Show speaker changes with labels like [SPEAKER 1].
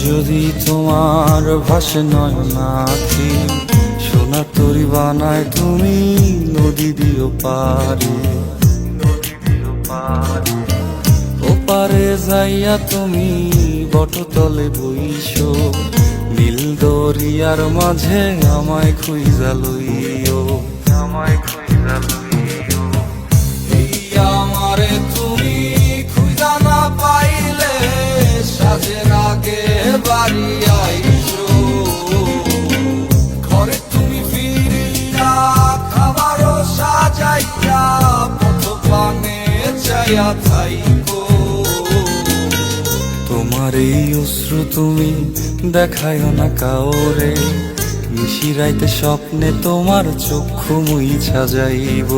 [SPEAKER 1] যদি তোমার ভাসে নয়নাথি, সোনা তরি বানায় তুমি নদী দিও পারে। ওপারে যাইয়া তুমি বটতলে বইসো, নীল দরিয়ার মাঝে আমায় খুঁজা লইও, আমায় খুঁজা লইও। এই আমারে তুমি খুঁজা না পাইলে সাজের আগে বাড়ি আইসো, ঘরে তুমি ফিরিয়া খাবারও সাজাইয়া পথ পানে চাইয়া থাইকো। তোমার এই অশ্রু তুমি দেখায়ও না কাউরে, নিশিরাইতে স্বপ্নে তোমার চক্ষু মুইছা যাইব।